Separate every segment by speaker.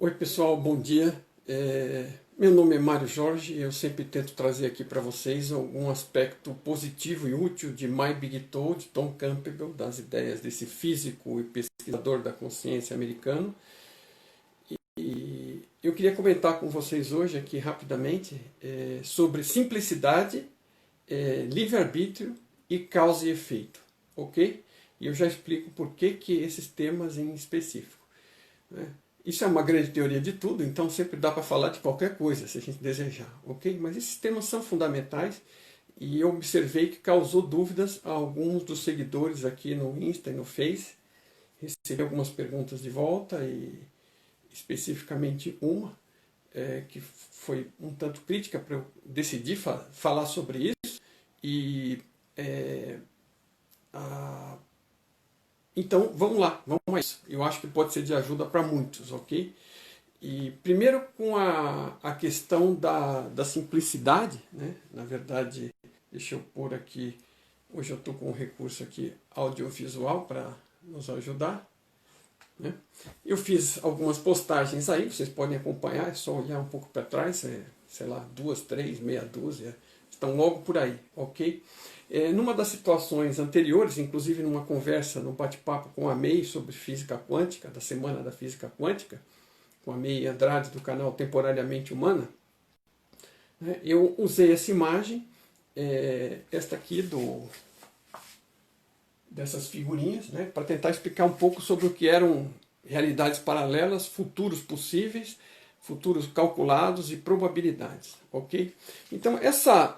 Speaker 1: Oi pessoal, bom dia. Meu nome é Mário Jorge e eu sempre tento trazer aqui para vocês algum aspecto positivo e útil de My Big Toe, de Tom Campbell, das ideias desse físico e pesquisador da consciência americano. E eu queria comentar com vocês hoje aqui rapidamente sobre simplicidade, livre-arbítrio e causa e efeito, ok? E eu já explico por que esses temas em específico, né? Isso é uma grande teoria de tudo, então sempre dá para falar de qualquer coisa, se a gente desejar, ok? Mas esses temas são fundamentais e eu observei que causou dúvidas a alguns dos seguidores aqui no Insta e no Face. Recebi algumas perguntas de volta e especificamente uma que foi um tanto crítica para eu decidir falar sobre isso. E então vamos lá, vamos a isso. Eu acho que pode ser de ajuda para muitos, ok? E primeiro com a questão da simplicidade, né? Na verdade, deixa eu pôr aqui, hoje eu estou com um recurso aqui audiovisual para nos ajudar, né? Eu fiz algumas postagens aí, vocês podem acompanhar, é só olhar um pouco para trás, sei lá, 2, 3, meia dúzia, estão logo por aí, ok? Numa das situações anteriores, inclusive numa conversa, num bate-papo com a May sobre física quântica, da Semana da Física Quântica, com a May Andrade do canal Temporariamente Humana, né, eu usei essa imagem, esta aqui dessas figurinhas, né, para tentar explicar um pouco sobre o que eram realidades paralelas, futuros possíveis, futuros calculados e probabilidades, ok? Então essa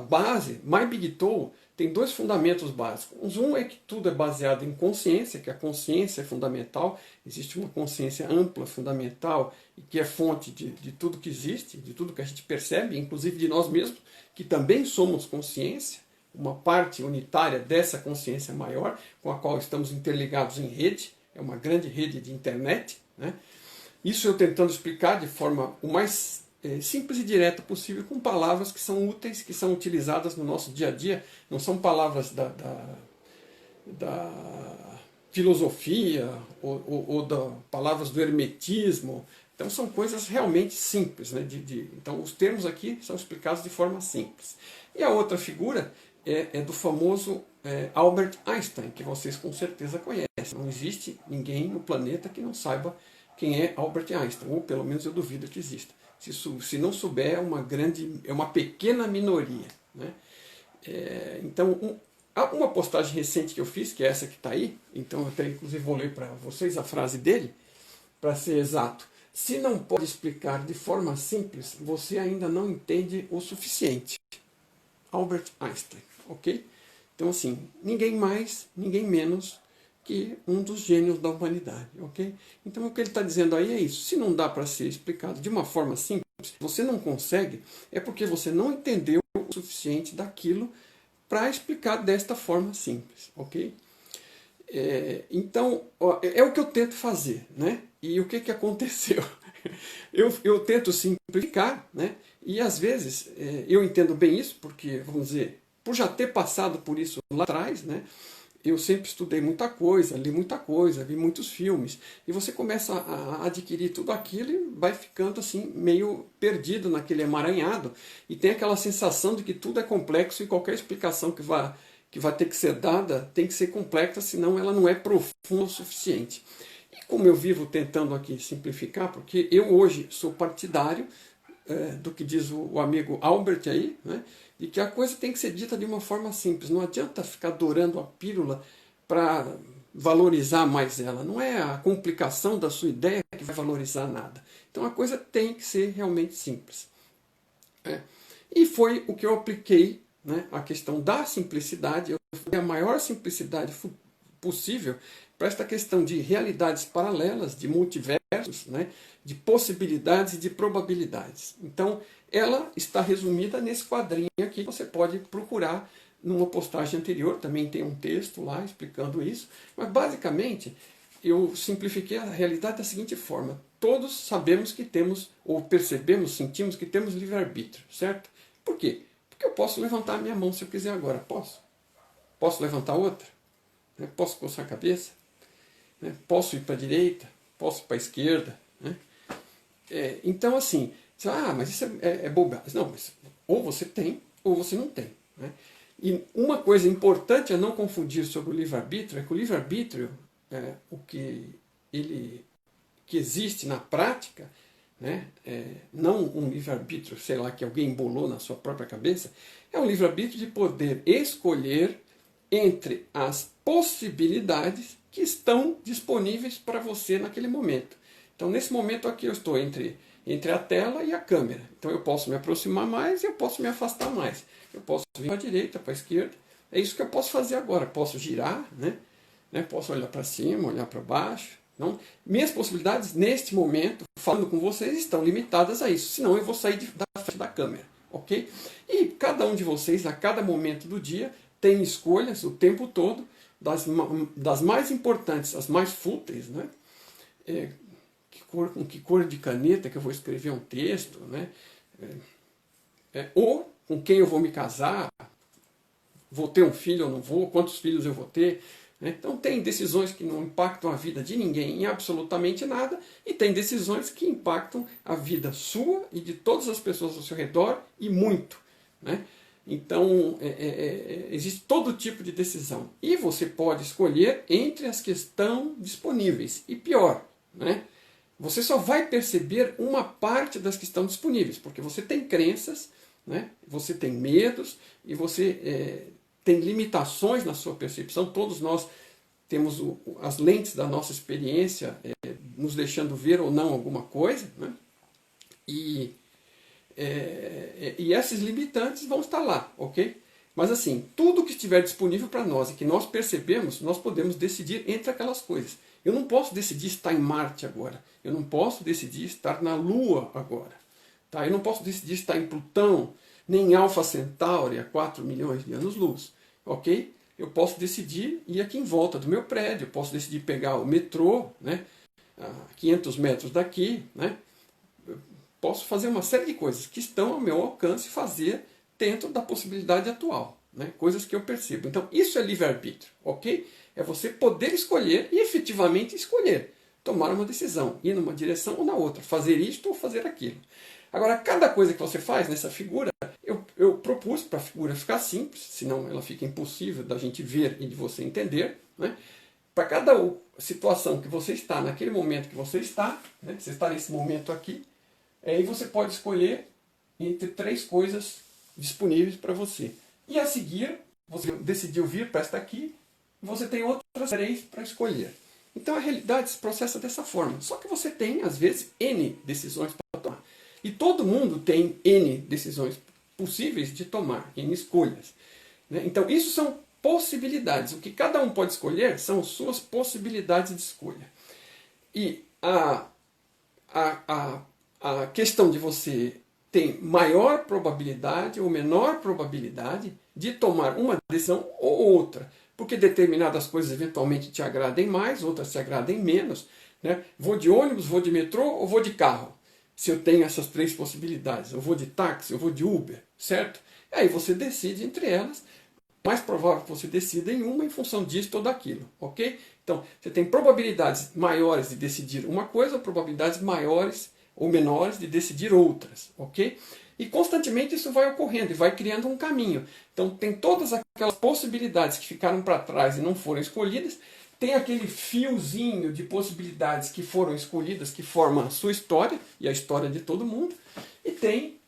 Speaker 1: base, My Big Toe, tem dois fundamentos básicos. Um é que tudo é baseado em consciência, que a consciência é fundamental, existe uma consciência ampla, fundamental, e que é fonte de tudo que existe, de tudo que a gente percebe, inclusive de nós mesmos, que também somos consciência, uma parte unitária dessa consciência maior, com a qual estamos interligados em rede, é uma grande rede de internet, né? Isso eu tentando explicar de forma o mais simples e direta possível, com palavras que são úteis, que são utilizadas no nosso dia a dia, não são palavras da filosofia ou palavras do hermetismo. Então são coisas realmente simples, né? Então os termos aqui são explicados de forma simples. E a outra figura é do famoso Albert Einstein, que vocês com certeza conhecem. Não existe ninguém no planeta que não saiba quem é Albert Einstein, ou pelo menos eu duvido que exista. Se não souber, é uma pequena minoria, né? Então, uma postagem recente que eu fiz, que é essa que está aí, então eu até inclusive vou ler para vocês a frase dele, para ser exato. Se não pode explicar de forma simples, você ainda não entende o suficiente. Albert Einstein, ok? Então assim, ninguém mais, ninguém menos que um dos gênios da humanidade, ok? Então o que ele está dizendo aí é isso. Se não dá para ser explicado de uma forma simples, você não consegue, é porque você não entendeu o suficiente daquilo para explicar desta forma simples, ok? Então, é o que eu tento fazer, né? E o que aconteceu? Eu tento simplificar, né? E às vezes eu entendo bem isso, porque, vamos dizer, por já ter passado por isso lá atrás, né? Eu sempre estudei muita coisa, li muita coisa, vi muitos filmes, e você começa a adquirir tudo aquilo e vai ficando assim meio perdido naquele emaranhado, e tem aquela sensação de que tudo é complexo e qualquer explicação que vai ter que ser dada tem que ser complexa, senão ela não é profunda o suficiente. E como eu vivo tentando aqui simplificar, porque eu hoje sou partidário do que diz o amigo Albert aí, né? E que a coisa tem que ser dita de uma forma simples. Não adianta ficar dourando a pílula para valorizar mais ela. Não é a complicação da sua ideia que vai valorizar nada. Então a coisa tem que ser realmente simples. E foi o que eu apliquei, né? A questão da simplicidade. Eu fui a maior simplicidade possível para esta questão de realidades paralelas, de multiversos, né? De possibilidades e de probabilidades. Então, ela está resumida nesse quadrinho aqui, você pode procurar numa postagem anterior, também tem um texto lá explicando isso, mas basicamente eu simplifiquei a realidade da seguinte forma: todos sabemos que temos, ou percebemos, sentimos que temos livre-arbítrio, certo? Por quê? Porque eu posso levantar a minha mão se eu quiser agora, posso? Posso levantar outra? Posso coçar a cabeça? Posso ir para a direita? posso ir para a esquerda, né? Então, assim, mas isso é bobagem. Não, mas ou você tem, ou você não tem, né? E uma coisa importante a não confundir sobre o livre-arbítrio é que o livre-arbítrio, o que existe na prática, né, não um livre-arbítrio, sei lá, que alguém embolou na sua própria cabeça, é um livre-arbítrio de poder escolher entre as possibilidades que estão disponíveis para você naquele momento. Então, nesse momento aqui, eu estou entre a tela e a câmera. Então, eu posso me aproximar mais e eu posso me afastar mais. Eu posso vir para a direita, para a esquerda. É isso que eu posso fazer agora. Posso girar, né? Posso olhar para cima, olhar para baixo. Não? Minhas possibilidades, neste momento, falando com vocês, estão limitadas a isso. Senão, eu vou sair da frente da câmera. Ok? E cada um de vocês, a cada momento do dia, tem escolhas o tempo todo, das mais importantes, as mais fúteis, né? Com que cor de caneta que eu vou escrever um texto, né? Ou com quem eu vou me casar, vou ter um filho ou não vou, quantos filhos eu vou ter, né? Então tem decisões que não impactam a vida de ninguém em absolutamente nada, e tem decisões que impactam a vida sua e de todas as pessoas ao seu redor, e muito, né? Então, existe todo tipo de decisão. E você pode escolher entre as que estão disponíveis. E pior, né? Você só vai perceber uma parte das que estão disponíveis, porque você tem crenças, né? Você tem medos, e você tem limitações na sua percepção. Todos nós temos as lentes da nossa experiência nos deixando ver ou não alguma coisa, né? E esses limitantes vão estar lá, ok? Mas assim, tudo que estiver disponível para nós e que nós percebemos, nós podemos decidir entre aquelas coisas. Eu não posso decidir estar em Marte agora. Eu não posso decidir estar na Lua agora. Tá? Eu não posso decidir estar em Plutão, nem em Alfa Centauri, a 4 milhões de anos-luz. Ok? Eu posso decidir ir aqui em volta do meu prédio. Eu posso decidir pegar o metrô, né, a 500 metros daqui, né? Posso fazer uma série de coisas que estão ao meu alcance fazer dentro da possibilidade atual, né? Coisas que eu percebo. Então, isso é livre-arbítrio, ok? É você poder escolher e efetivamente escolher. Tomar uma decisão, ir numa direção ou na outra, fazer isto ou fazer aquilo. Agora, cada coisa que você faz nessa figura, eu propus para a figura ficar simples, senão ela fica impossível da gente ver e de você entender, né? Para cada situação que você está, naquele momento que você está, né? Você está nesse momento aqui, e você pode escolher entre 3 coisas disponíveis para você. E a seguir, você decidiu vir para esta aqui, você tem outras 3 para escolher. Então a realidade se processa dessa forma. Só que você tem, às vezes, N decisões para tomar. E todo mundo tem N decisões possíveis de tomar, N escolhas, né? Então isso são possibilidades. O que cada um pode escolher são suas possibilidades de escolha. E a questão de você ter maior probabilidade ou menor probabilidade de tomar uma decisão ou outra, porque determinadas coisas eventualmente te agradem mais, outras te agradem menos, né? Vou de ônibus, vou de metrô ou vou de carro? Se eu tenho essas 3 possibilidades, eu vou de táxi, eu vou de Uber, certo? Aí você decide entre elas. Mais provável que você decida em uma em função disso ou daquilo, ok? Então, você tem probabilidades maiores de decidir uma coisa, ou probabilidades maiores ou menores de decidir outras, ok? E constantemente isso vai ocorrendo e vai criando um caminho. Então tem todas aquelas possibilidades que ficaram para trás e não foram escolhidas, tem aquele fiozinho de possibilidades que foram escolhidas, que formam a sua história e a história de todo mundo, e tem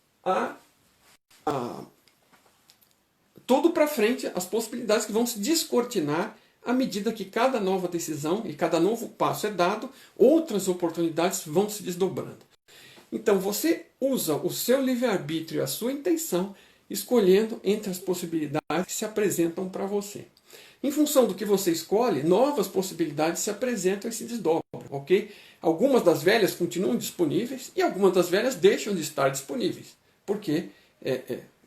Speaker 1: tudo para frente, as possibilidades que vão se descortinar à medida que cada nova decisão e cada novo passo é dado, outras oportunidades vão se desdobrando. Então você usa o seu livre-arbítrio e a sua intenção escolhendo entre as possibilidades que se apresentam para você. Em função do que você escolhe, novas possibilidades se apresentam e se desdobram, ok? Algumas das velhas continuam disponíveis e algumas das velhas deixam de estar disponíveis, porque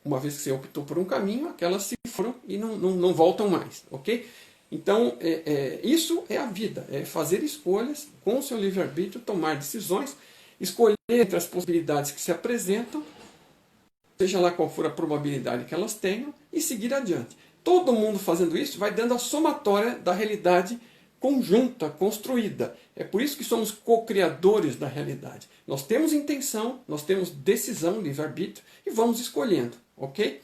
Speaker 1: uma vez que você optou por um caminho, aquelas se foram e não voltam mais, ok? Então, isso é a vida, é fazer escolhas com o seu livre-arbítrio, tomar decisões, escolher entre as possibilidades que se apresentam, seja lá qual for a probabilidade que elas tenham, e seguir adiante. Todo mundo fazendo isso vai dando a somatória da realidade conjunta, construída. É por isso que somos co-criadores da realidade. Nós temos intenção, nós temos decisão, livre-arbítrio, e vamos escolhendo, ok?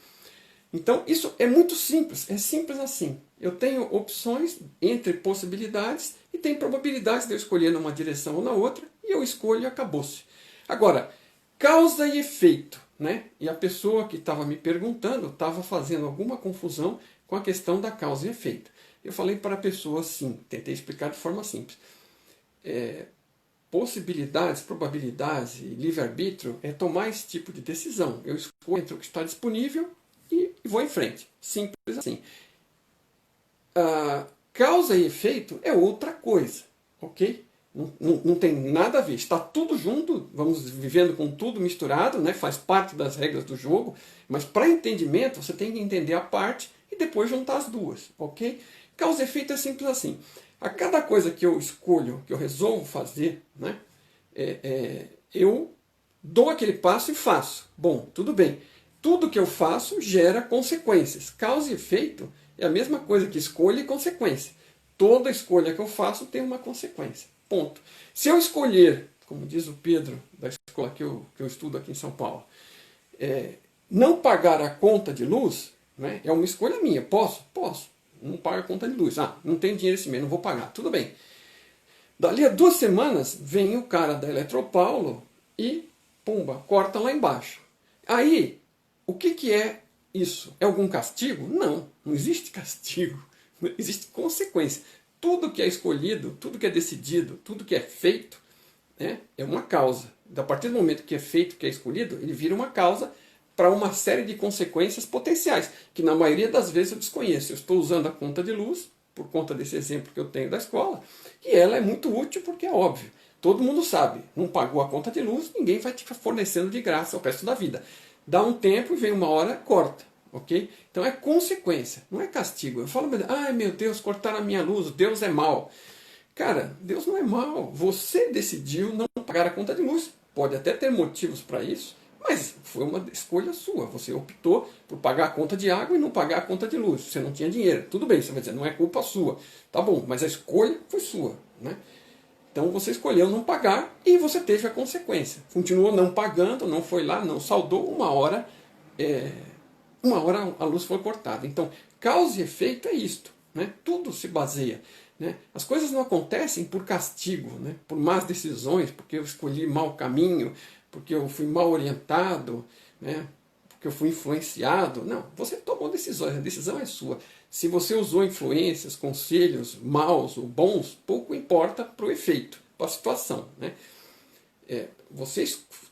Speaker 1: Então, isso é muito simples, é simples assim. Eu tenho opções entre possibilidades e tem probabilidades de eu escolher numa direção ou na outra, e eu escolho e acabou-se. Agora, causa e efeito, né? E a pessoa que estava me perguntando estava fazendo alguma confusão com a questão da causa e efeito. Eu falei para a pessoa assim, tentei explicar de forma simples. Possibilidades, probabilidades e livre-arbítrio é tomar esse tipo de decisão. Eu escolho entre o que está disponível e vou em frente. Simples assim. Causa e efeito é outra coisa, ok? Não tem nada a ver. Está tudo junto, vamos vivendo com tudo misturado, né? Faz parte das regras do jogo, mas para entendimento você tem que entender a parte e depois juntar as duas, ok? Causa e efeito é simples assim. A cada coisa que eu escolho, que eu resolvo fazer, né? Eu dou aquele passo e faço. Bom, tudo bem. Tudo que eu faço gera consequências. Causa e efeito é a mesma coisa que escolha e consequência. Toda escolha que eu faço tem uma consequência. Ponto. Se eu escolher, como diz o Pedro, da escola que eu estudo aqui em São Paulo, não pagar a conta de luz, né, é uma escolha minha. Posso? Posso. Não pago a conta de luz. Não tenho dinheiro esse mês, não vou pagar. Tudo bem. Dali a 2 semanas, vem o cara da Eletropaulo e, pumba, corta lá embaixo. Aí, o que é isso? É algum castigo? Não, não existe castigo. Existe consequência. Tudo que é escolhido, tudo que é decidido, tudo que é feito, né, é uma causa. A partir do momento que é feito, que é escolhido, ele vira uma causa para uma série de consequências potenciais, que na maioria das vezes eu desconheço. Eu estou usando a conta de luz, por conta desse exemplo que eu tenho da escola, e ela é muito útil porque é óbvio. Todo mundo sabe, não pagou a conta de luz, ninguém vai te fornecendo de graça o resto da vida. Dá um tempo e vem uma hora, corta. Ok? Então é consequência, não é castigo. Eu falo, ai meu Deus, cortaram a minha luz, Deus é mau. Cara, Deus não é mau. Você decidiu não pagar a conta de luz. Pode até ter motivos para isso, mas foi uma escolha sua. Você optou por pagar a conta de água e não pagar a conta de luz. Você não tinha dinheiro. Tudo bem, você vai dizer, não é culpa sua. Tá bom, mas a escolha foi sua, né? Então você escolheu não pagar e você teve a consequência. Continuou não pagando, não foi lá, não saldou, uma hora a luz foi cortada. Então, causa e efeito é isto, né? Tudo se baseia, né? As coisas não acontecem por castigo, né? Por más decisões, porque eu escolhi mau caminho, porque eu fui mal orientado, né? Porque eu fui influenciado. Não, você tomou decisões, a decisão é sua. Se você usou influências, conselhos maus ou bons, pouco importa para o efeito, para a situação, né? Você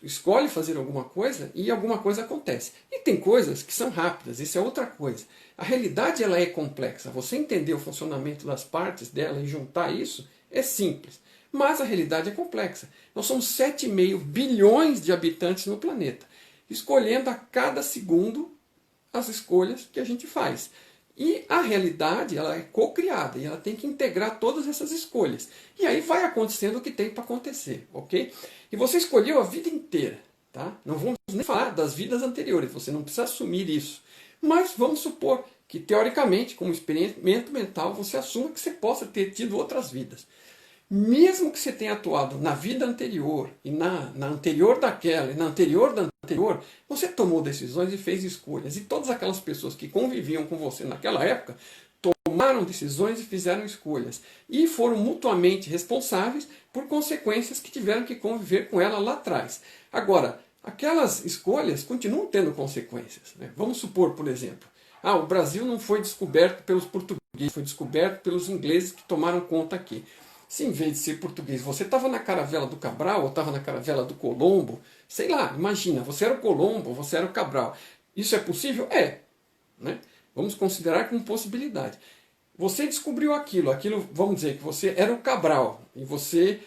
Speaker 1: escolhe fazer alguma coisa e alguma coisa acontece. E tem coisas que são rápidas, isso é outra coisa. A realidade ela é complexa. Você entender o funcionamento das partes dela e juntar isso é simples. Mas a realidade é complexa. Nós somos 7,5 bilhões de habitantes no planeta, escolhendo a cada segundo as escolhas que a gente faz. E a realidade ela é co-criada e ela tem que integrar todas essas escolhas. E aí vai acontecendo o que tem para acontecer, ok? E você escolheu a vida inteira, tá? Não vamos nem falar das vidas anteriores, você não precisa assumir isso. Mas vamos supor que, teoricamente, como experimento mental, você assuma que você possa ter tido outras vidas. Mesmo que você tenha atuado na vida anterior, e na anterior daquela, e na anterior da anterior, você tomou decisões e fez escolhas. E todas aquelas pessoas que conviviam com você naquela época tomaram decisões e fizeram escolhas. E foram mutuamente responsáveis por consequências que tiveram que conviver com ela lá atrás. Agora, aquelas escolhas continuam tendo consequências, né? Vamos supor, por exemplo, o Brasil não foi descoberto pelos portugueses, foi descoberto pelos ingleses que tomaram conta aqui. Se em vez de ser português você estava na caravela do Cabral ou estava na caravela do Colombo, sei lá, imagina, você era o Colombo, você era o Cabral. Isso é possível? É. Né? Vamos considerar como possibilidade. Você descobriu aquilo, vamos dizer que você era o Cabral, e você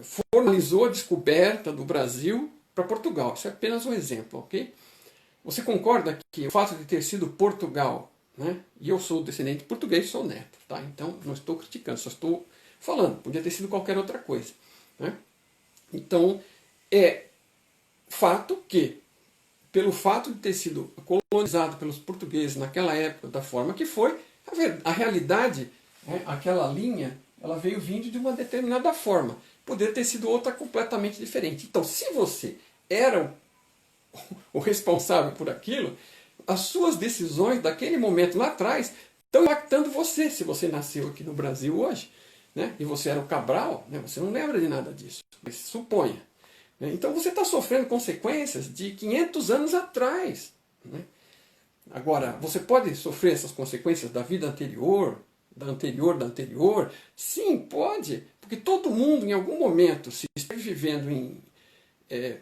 Speaker 1: formalizou a descoberta do Brasil para Portugal. Isso é apenas um exemplo, ok? Você concorda que o fato de ter sido Portugal, né? E eu sou descendente português, sou neto, tá? Então não estou criticando, só estou falando, podia ter sido qualquer outra coisa, né? Então é fato que, pelo fato de ter sido colonizado pelos portugueses naquela época da forma que foi, a realidade né? Aquela linha, ela veio vindo de uma determinada forma. Poderia ter sido outra completamente diferente. Então, se você era o responsável por aquilo, as suas decisões daquele momento lá atrás estão impactando você, se você nasceu aqui no Brasil hoje, né? E você era o Cabral, né? Você não lembra de nada disso, mas suponha. Né? Então você está sofrendo consequências de 500 anos atrás. Né? Agora, você pode sofrer essas consequências da vida anterior, da anterior, da anterior? Sim, pode, porque todo mundo em algum momento, se esteve vivendo em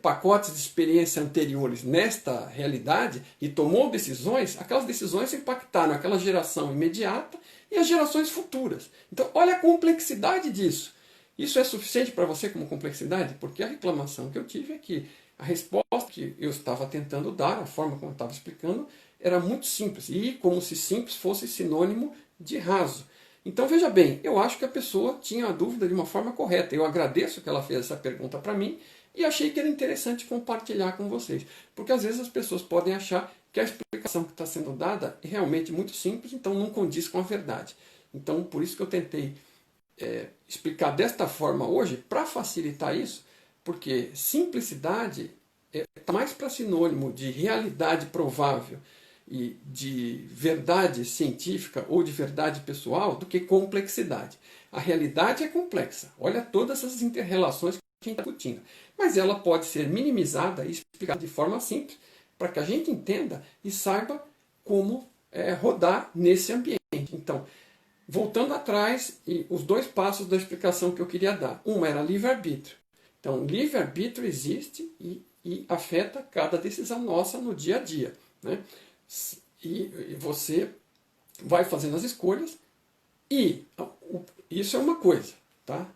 Speaker 1: pacotes de experiência anteriores nesta realidade e tomou decisões, aquelas decisões impactaram aquela geração imediata e as gerações futuras. Então, olha a complexidade disso. Isso é suficiente para você como complexidade? Porque a reclamação que eu tive é que a resposta que eu estava tentando dar, a forma como eu estava explicando, era muito simples. E como se simples fosse sinônimo de raso. Então, veja bem, eu acho que a pessoa tinha a dúvida de uma forma correta. Eu agradeço que ela fez essa pergunta para mim e achei que era interessante compartilhar com vocês. Porque às vezes as pessoas podem achar que a explicação que está sendo dada é realmente muito simples, então não condiz com a verdade. Então, por isso que eu tentei explicar desta forma hoje, para facilitar isso, porque simplicidade está mais para sinônimo de realidade provável e de verdade científica ou de verdade pessoal do que complexidade. A realidade é complexa. Olha todas essas interrelações que a gente está discutindo. Mas ela pode ser minimizada e explicada de forma simples para que a gente entenda e saiba como rodar nesse ambiente. Então, voltando atrás, e os dois passos da explicação que eu queria dar. Uma era livre-arbítrio. Então, livre-arbítrio existe e afeta cada decisão nossa no dia a dia. Né? E você vai fazendo as escolhas e isso é uma coisa. Tá?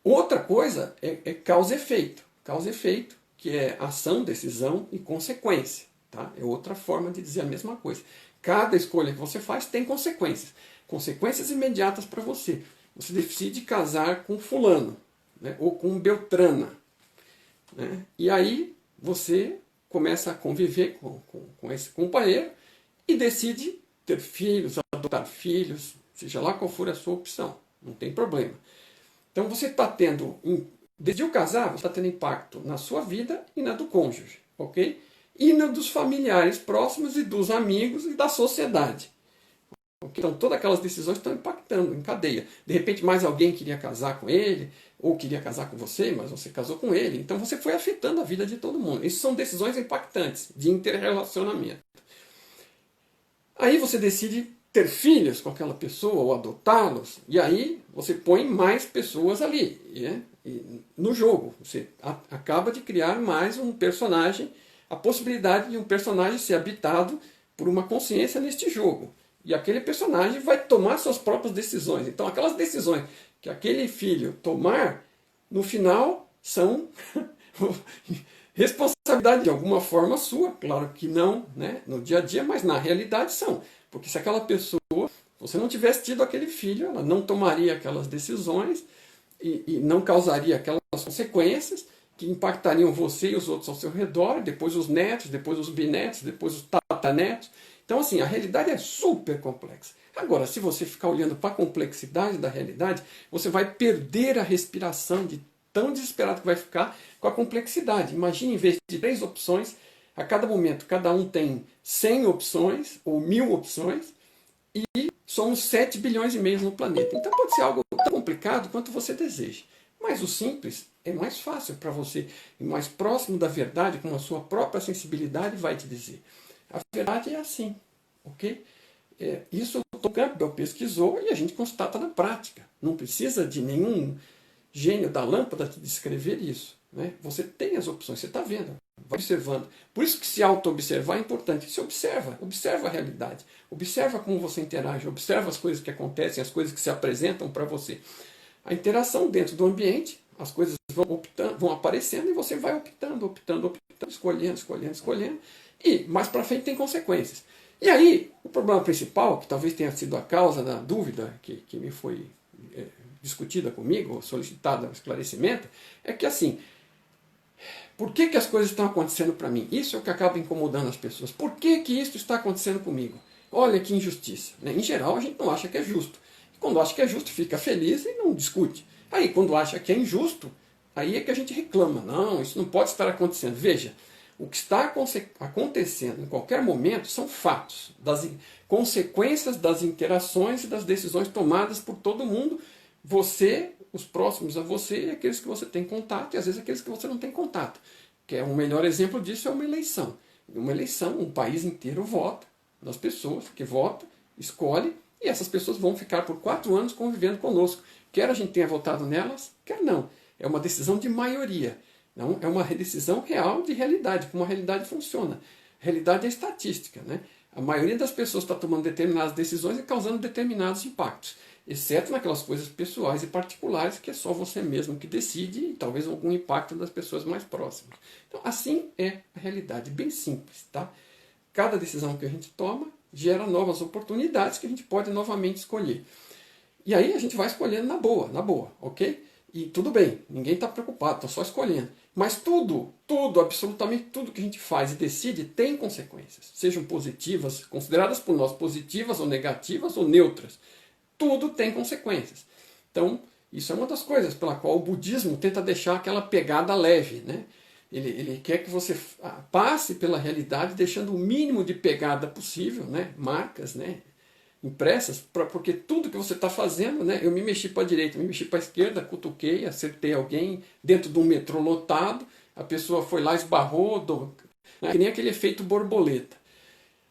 Speaker 1: Outra coisa é causa e efeito. Causa e efeito, que é ação, decisão e consequência. Tá? É outra forma de dizer a mesma coisa. Cada escolha que você faz tem consequências. Consequências imediatas para você. Você decide casar com fulano, né? Ou com Beltrana. Né? E aí você começa a conviver com esse companheiro e decide ter filhos, adotar filhos, seja lá qual for a sua opção. Não tem problema. Então você está tendo, decidiu casar, você está tendo impacto na sua vida e na do cônjuge, ok? E na dos familiares próximos e dos amigos e da sociedade. Okay? Então todas aquelas decisões estão impactando em cadeia. De repente mais alguém queria casar com ele, ou queria casar com você, mas você casou com ele. Então você foi afetando a vida de todo mundo. Isso são decisões impactantes, de interrelacionamento. Aí você decide ter filhos com aquela pessoa ou adotá-los, e aí você põe mais pessoas ali no jogo. Você acaba de criar mais um personagem, a possibilidade de um personagem ser habitado por uma consciência neste jogo. E aquele personagem vai tomar suas próprias decisões. Então aquelas decisões que aquele filho tomar, no final, são responsabilidade de alguma forma sua. Claro que não, né, no dia a dia, mas na realidade são. Porque se aquela pessoa, você não tivesse tido aquele filho, ela não tomaria aquelas decisões e não causaria aquelas consequências que impactariam você e os outros ao seu redor, depois os netos, depois os bisnetos, depois os tatanetos. Então, assim, a realidade é super complexa. Agora, se você ficar olhando para a complexidade da realidade, você vai perder a respiração de tão desesperado que vai ficar com a complexidade. Imagine, em vez de 3 opções, a cada momento, cada um tem 100 opções ou 1000 opções e somos 7 bilhões e meio no planeta. Então pode ser algo tão complicado quanto você deseja. Mas o simples é mais fácil para você e mais próximo da verdade, como a sua própria sensibilidade vai te dizer. A verdade é assim, ok? Isso o Tom Campbell pesquisou e a gente constata na prática. Não precisa de nenhum gênio da lâmpada te descrever isso. Né? Você tem as opções, você está vendo, vai observando. Por isso que se auto-observar é importante. Se observa a realidade, observa como você interage, observa as coisas que acontecem, as coisas que se apresentam para você. A interação dentro do ambiente, as coisas vão aparecendo e você vai optando, escolhendo. E mais para frente tem consequências. E aí, o problema principal, que talvez tenha sido a causa da dúvida que me foi discutida comigo, solicitada esclarecimento, é que assim, por que as coisas estão acontecendo para mim? Isso é o que acaba incomodando as pessoas. Por que isso está acontecendo comigo? Olha que injustiça. Né? Em geral, a gente não acha que é justo. Quando acha que é justo, fica feliz e não discute. Aí, quando acha que é injusto, aí é que a gente reclama. Não, isso não pode estar acontecendo. Veja, o que está acontecendo em qualquer momento são fatos, das consequências das interações e das decisões tomadas por todo mundo. Você, os próximos a você e aqueles que você tem contato, e às vezes aqueles que você não tem contato. Que é o melhor exemplo disso é uma eleição. Uma eleição, um país inteiro vota nas pessoas que votam, escolhe, e essas pessoas vão ficar por 4 anos convivendo conosco. Quer a gente tenha votado nelas, quer não. É uma decisão de maioria. Não é uma decisão real de realidade, como a realidade funciona. A realidade é estatística. Né? A maioria das pessoas está tomando determinadas decisões e causando determinados impactos. Exceto naquelas coisas pessoais e particulares que é só você mesmo que decide e talvez algum impacto das pessoas mais próximas. Então, assim é a realidade, bem simples. Tá? Cada decisão que a gente toma gera novas oportunidades que a gente pode novamente escolher. E aí a gente vai escolhendo na boa, ok? E tudo bem, ninguém está preocupado, está só escolhendo. Mas tudo, absolutamente tudo que a gente faz e decide tem consequências. Sejam positivas, consideradas por nós positivas ou negativas ou neutras. Tudo tem consequências. Então, isso é uma das coisas pela qual o budismo tenta deixar aquela pegada leve. Né? Ele quer que você passe pela realidade deixando o mínimo de pegada possível, né? Marcas, né? Impressas, porque tudo que você está fazendo, né? Eu me mexi para a direita, me mexi para a esquerda, cutuquei, acertei alguém dentro de um metrô lotado, a pessoa foi lá, esbarrou, né? Que nem aquele efeito borboleta.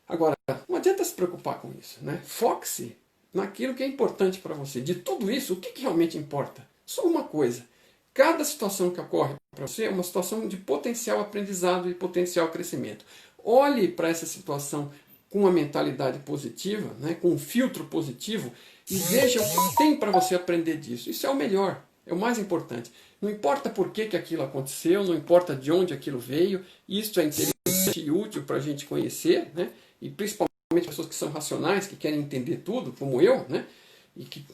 Speaker 1: Agora, não adianta se preocupar com isso. Né? Foque-se naquilo que é importante para você. De tudo isso, o que realmente importa? Só uma coisa. Cada situação que ocorre para você é uma situação de potencial aprendizado e potencial crescimento. Olhe para essa situação com uma mentalidade positiva, né, com um filtro positivo, e veja o que tem para você aprender disso. Isso é o melhor, é o mais importante. Não importa por que aquilo aconteceu, não importa de onde aquilo veio, isso é interessante e útil para a gente conhecer, né, e principalmente pessoas que são racionais, que querem entender tudo, como eu, né, e que,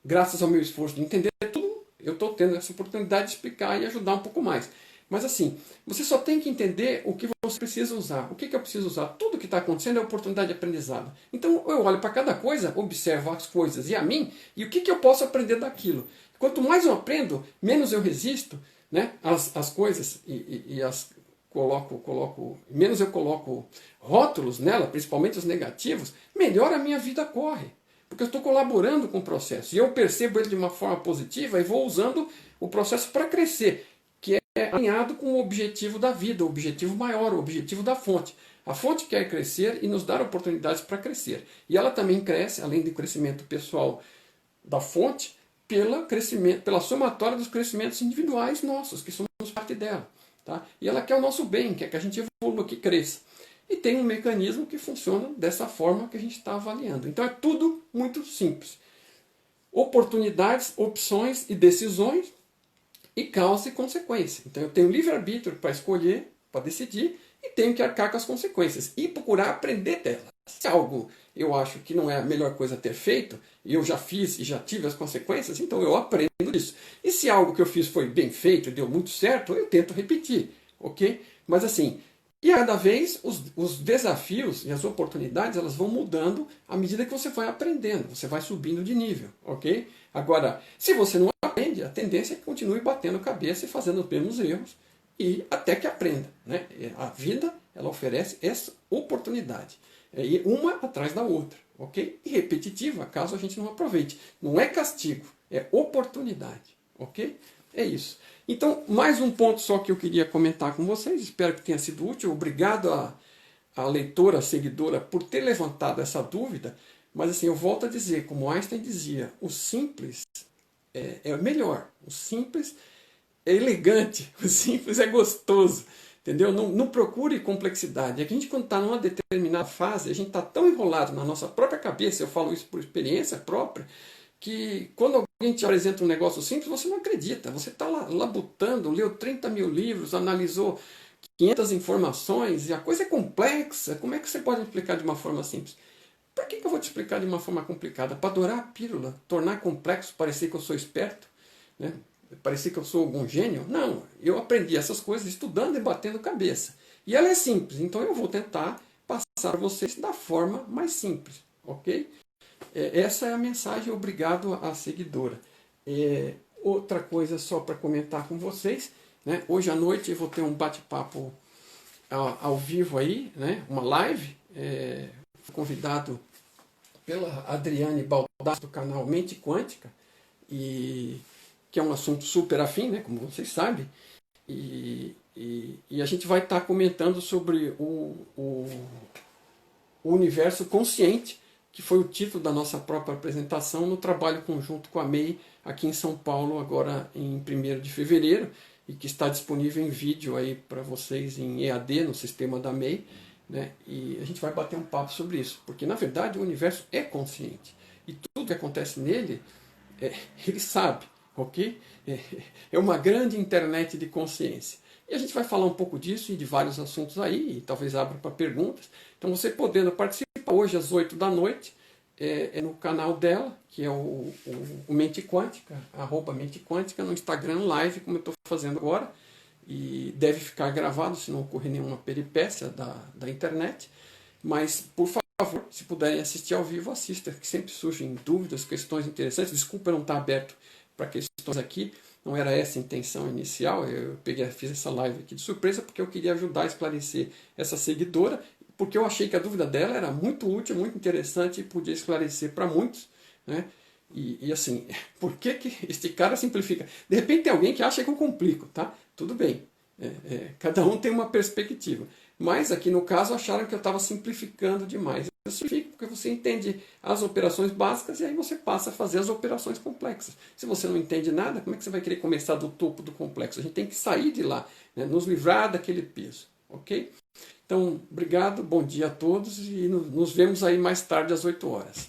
Speaker 1: graças ao meu esforço de entender tudo, eu estou tendo essa oportunidade de explicar e ajudar um pouco mais. Mas assim, você só tem que entender o que você precisa usar. O que eu preciso usar? Tudo que está acontecendo é oportunidade de aprendizado. Então eu olho para cada coisa, observo as coisas e a mim, e o que eu posso aprender daquilo. Quanto mais eu aprendo, menos eu resisto, né, as coisas e as menos eu coloco rótulos nela, principalmente os negativos, melhor a minha vida corre. Porque eu estou colaborando com o processo. E eu percebo ele de uma forma positiva e vou usando o processo para crescer, que é alinhado com o objetivo da vida, o objetivo maior, o objetivo da fonte. A fonte quer crescer e nos dar oportunidades para crescer. E ela também cresce, além do crescimento pessoal da fonte, pela somatória dos crescimentos individuais nossos, que somos parte dela. Tá? E ela quer o nosso bem, quer que a gente evolua, que cresça. E tem um mecanismo que funciona dessa forma que a gente está avaliando. Então é tudo muito simples. Oportunidades, opções e decisões, e causa e consequência. Então eu tenho livre-arbítrio para escolher, para decidir, e tenho que arcar com as consequências. E procurar aprender delas. Se algo eu acho que não é a melhor coisa a ter feito, e eu já fiz e já tive as consequências, então eu aprendo disso. E se algo que eu fiz foi bem feito, deu muito certo, eu tento repetir. Ok? Mas assim, e cada vez os desafios e as oportunidades elas vão mudando à medida que você vai aprendendo, você vai subindo de nível, ok? Agora, se você não aprende, a tendência é que continue batendo cabeça e fazendo os mesmos erros e até que aprenda, né? A vida ela oferece essa oportunidade, e uma atrás da outra, ok? E repetitiva, caso a gente não aproveite. Não é castigo, é oportunidade, ok? É isso. Então, mais um ponto só que eu queria comentar com vocês, espero que tenha sido útil. Obrigado à leitora, à seguidora, por ter levantado essa dúvida, mas assim, eu volto a dizer, como Einstein dizia, o simples é melhor, o simples é elegante, o simples é gostoso, entendeu? Não procure complexidade. É que a gente, quando está numa determinada fase, a gente está tão enrolado na nossa própria cabeça, eu falo isso por experiência própria, que quando alguém te apresenta um negócio simples, você não acredita. Você está lá labutando, leu 30 mil livros, analisou 500 informações, e a coisa é complexa. Como é que você pode explicar de uma forma simples? Por que eu vou te explicar de uma forma complicada? Para adorar a pílula, tornar complexo, parecer que eu sou esperto, né? Parecer que eu sou algum gênio? Não, eu aprendi essas coisas estudando e batendo cabeça. E ela é simples, então eu vou tentar passar para vocês da forma mais simples, ok? essa é a mensagem. Obrigado à seguidora. Outra coisa só para comentar com vocês, né? Hoje à noite eu vou ter um bate-papo ao vivo aí, né? Uma live, fui convidado pela Adriane Baldassi do canal Mente Quântica, e que é um assunto super afim, né? Como vocês sabem, e a gente vai estar comentando sobre o universo consciente, que foi o título da nossa própria apresentação no trabalho conjunto com a MEI aqui em São Paulo, agora em 1º de fevereiro, e que está disponível em vídeo aí para vocês em EAD no sistema da MEI, né? E a gente vai bater um papo sobre isso, porque na verdade o universo é consciente e tudo que acontece nele, ele sabe, ok? É uma grande internet de consciência. E a gente vai falar um pouco disso e de vários assuntos aí, e talvez abra para perguntas. Então você podendo participar hoje às 8 da noite, no canal dela, que é o Mente Quântica, @Mente Quântica, no Instagram Live, como eu estou fazendo agora, e deve ficar gravado se não ocorrer nenhuma peripécia da internet. Mas, por favor, se puderem assistir ao vivo, assista, que sempre surgem dúvidas, questões interessantes. Desculpa não estar aberto para questões aqui, não era essa a intenção inicial. Eu fiz essa live aqui de surpresa porque eu queria ajudar a esclarecer essa seguidora, porque eu achei que a dúvida dela era muito útil, muito interessante e podia esclarecer para muitos, né? E assim, por que este cara simplifica? De repente tem alguém que acha que eu complico, tá? Tudo bem, cada um tem uma perspectiva. Mas aqui no caso acharam que eu estava simplificando demais. Eu simplifico porque você entende as operações básicas e aí você passa a fazer as operações complexas. Se você não entende nada, como é que você vai querer começar do topo do complexo? A gente tem que sair de lá, né? Nos livrar daquele peso, ok? Então, obrigado, bom dia a todos e nos vemos aí mais tarde às 8 horas.